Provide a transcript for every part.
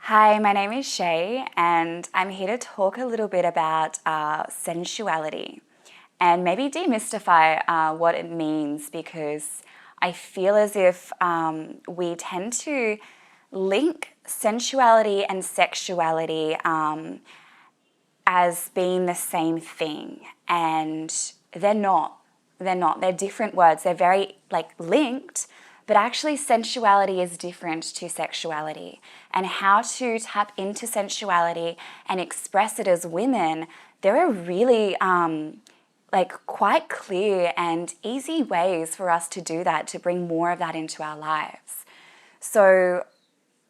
Hi, my name is Shay, and I'm here to talk a little bit about sensuality and maybe demystify what it means, because I feel as if we tend to link sensuality and sexuality as being the same thing, and they're not. They're not. They're different words. They're very linked, but actually sensuality is different to sexuality. And how to tap into sensuality and express it as women, there are really quite clear and easy ways for us to do that, to bring more of that into our lives. So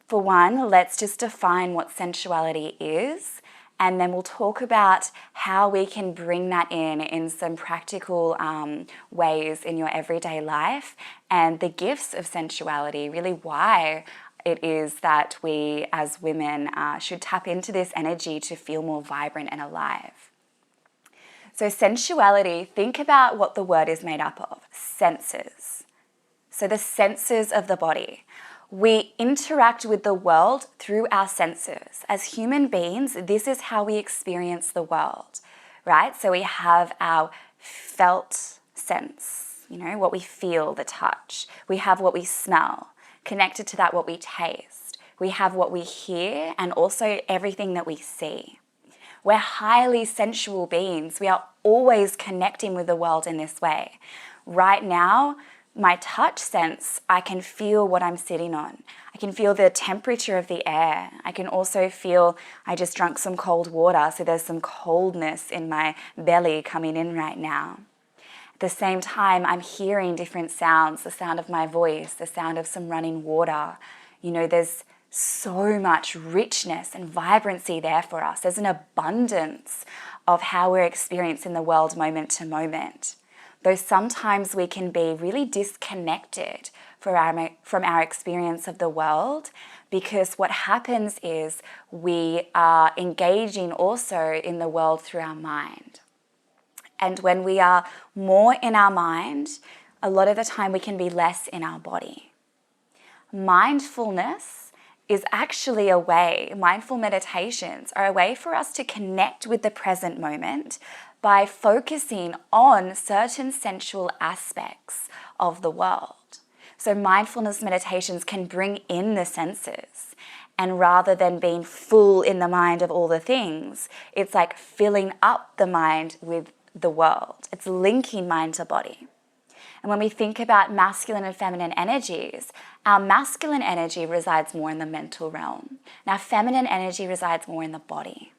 for one, let's just define what sensuality is, and then we'll talk about how we can bring that in some practical ways in your everyday life, and the gifts of sensuality, really why it is that we as women should tap into this energy to feel more vibrant and alive. So sensuality, think about what the word is made up of: senses. So the senses of the body. We interact with the world through our senses. As human beings, this is how we experience the world, right? So we have our felt sense, what we feel, the touch. We have what we smell, connected to that, what we taste. We have what we hear, and also everything that we see. We're highly sensual beings. We are always connecting with the world in this way. Right now, my touch sense, I can feel what I'm sitting on. I can feel the temperature of the air. I can also feel I just drank some cold water, so there's some coldness in my belly coming in right now. At the same time, I'm hearing different sounds: the sound of my voice, the sound of some running water. There's so much richness and vibrancy there for us. There's an abundance of how we're experiencing the world moment to moment. Though sometimes we can be really disconnected from our experience of the world, because what happens is we are engaging also in the world through our mind. And when we are more in our mind, a lot of the time we can be less in our body. Mindfulness is actually a way, mindful meditations are a way for us to connect with the present moment by focusing on certain sensual aspects of the world. So mindfulness meditations can bring in the senses, and rather than being full in the mind of all the things, it's like filling up the mind with the world. It's linking mind to body. And when we think about masculine and feminine energies, our masculine energy resides more in the mental realm, and our feminine energy resides more in the body.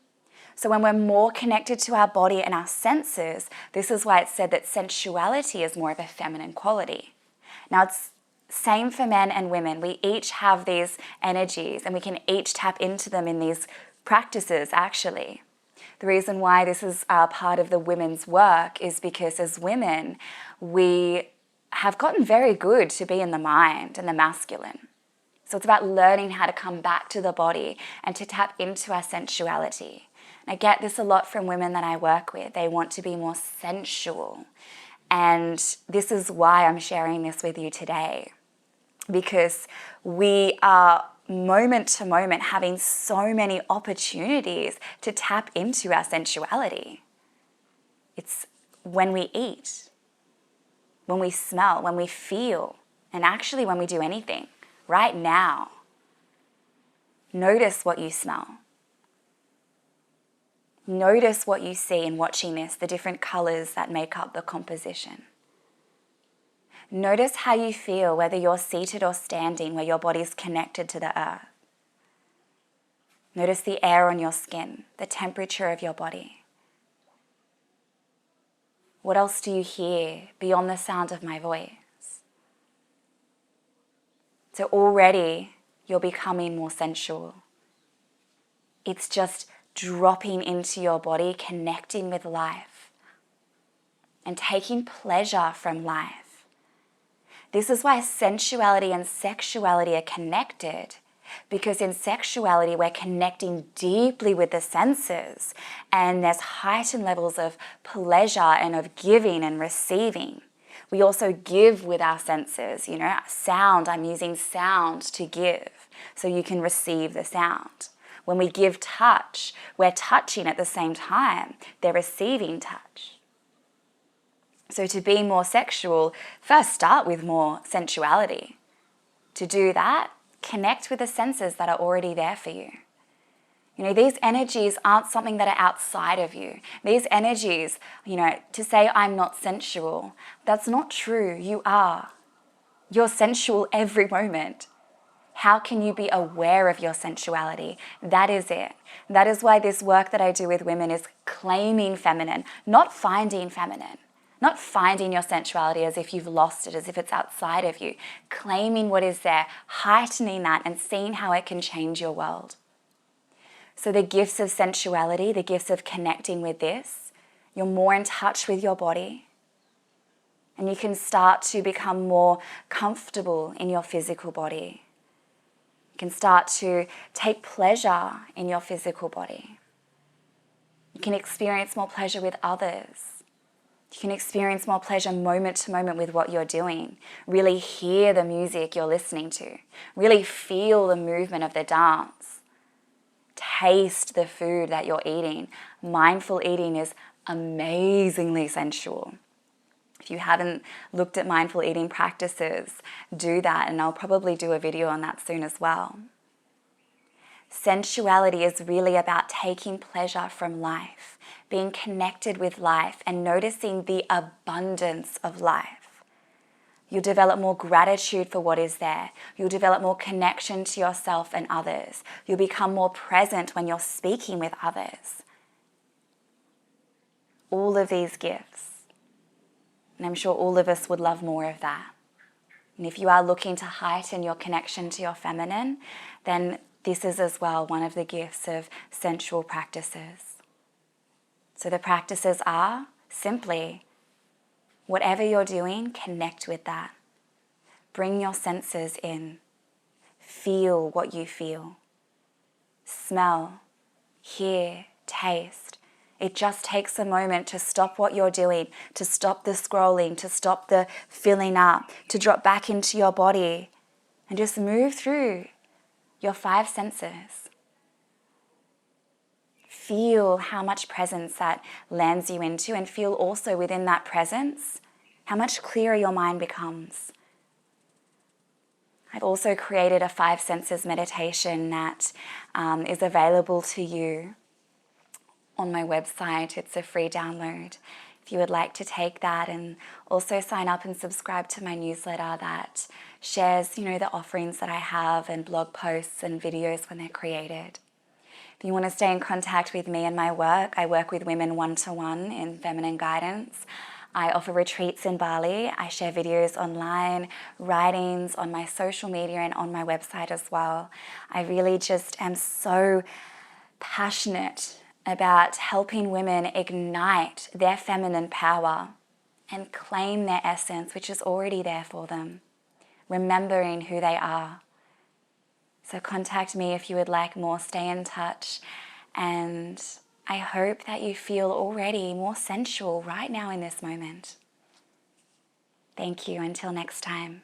So when we're more connected to our body and our senses, this is why it's said that sensuality is more of a feminine quality. Now, it's same for men and women. We each have these energies, and we can each tap into them in these practices, actually. The reason why this is part of the women's work is because as women, we have gotten very good to be in the mind and the masculine. So it's about learning how to come back to the body and to tap into our sensuality. I get this a lot from women that I work with. They want to be more sensual. And this is why I'm sharing this with you today, because we are moment to moment having so many opportunities to tap into our sensuality. It's when we eat, when we smell, when we feel, and actually when we do anything. Right now, notice what you smell. Notice what you see in watching this, the different colors that make up the composition. Notice how you feel, whether you're seated or standing, where your body's connected to the earth. Notice the air on your skin, the temperature of your body. What else do you hear beyond the sound of my voice? So already you're becoming more sensual. It's just dropping into your body, connecting with life, and taking pleasure from life. This is why sensuality and sexuality are connected, because in sexuality we're connecting deeply with the senses, and there's heightened levels of pleasure and of giving and receiving. We also give with our senses, sound, I'm using sound to give. so you can receive the sound. When we give touch, we're touching at the same time. They're receiving touch. So to be more sexual, first start with more sensuality. To do that, connect with the senses that are already there for you. You know, these energies aren't something that are outside of you. These energies, to say I'm not sensual, that's not true. You are. You're sensual every moment. How can you be aware of your sensuality? That is it. That is why this work that I do with women is claiming feminine, not finding feminine. Not finding your sensuality as if you've lost it, as if it's outside of you. Claiming what is there, heightening that, and seeing how it can change your world. So the gifts of sensuality, the gifts of connecting with this, you're more in touch with your body. And you can start to become more comfortable in your physical body. You can start to take pleasure in your physical body. You can experience more pleasure with others. You can experience more pleasure moment to moment with what you're doing. Really hear the music you're listening to. Really feel the movement of the dance. Taste the food that you're eating. Mindful eating is amazingly sensual. If you haven't looked at mindful eating practices, do that, and I'll probably do a video on that soon as well. Sensuality is really about taking pleasure from life, being connected with life and noticing the abundance of life. You'll develop more gratitude for what is there. You'll develop more connection to yourself and others. You'll become more present when you're speaking with others. All of these gifts. And I'm sure all of us would love more of that. And if you are looking to heighten your connection to your feminine, then this is as well one of the gifts of sensual practices. So the practices are simply, whatever you're doing, connect with that. Bring your senses in. Feel what you feel. Smell, hear, taste. It just takes a moment to stop what you're doing, to stop the scrolling, to stop the filling up, to drop back into your body and just move through your 5 senses. Feel how much presence that lands you into, and feel also within that presence how much clearer your mind becomes. I've also created a 5 senses meditation that is available to you on my website. It's a free download. If you would like to take that, and also sign up and subscribe to my newsletter that shares, the offerings that I have and blog posts and videos when they're created. If you want to stay in contact with me and my work, I work with women one-to-one in feminine guidance. I offer retreats in Bali. I share videos online, writings on my social media and on my website as well. I really just am so passionate about helping women ignite their feminine power and claim their essence, which is already there for them, remembering who they are. So contact me if you would like more, stay in touch, and I hope that you feel already more sensual right now in this moment. Thank you. Until next time.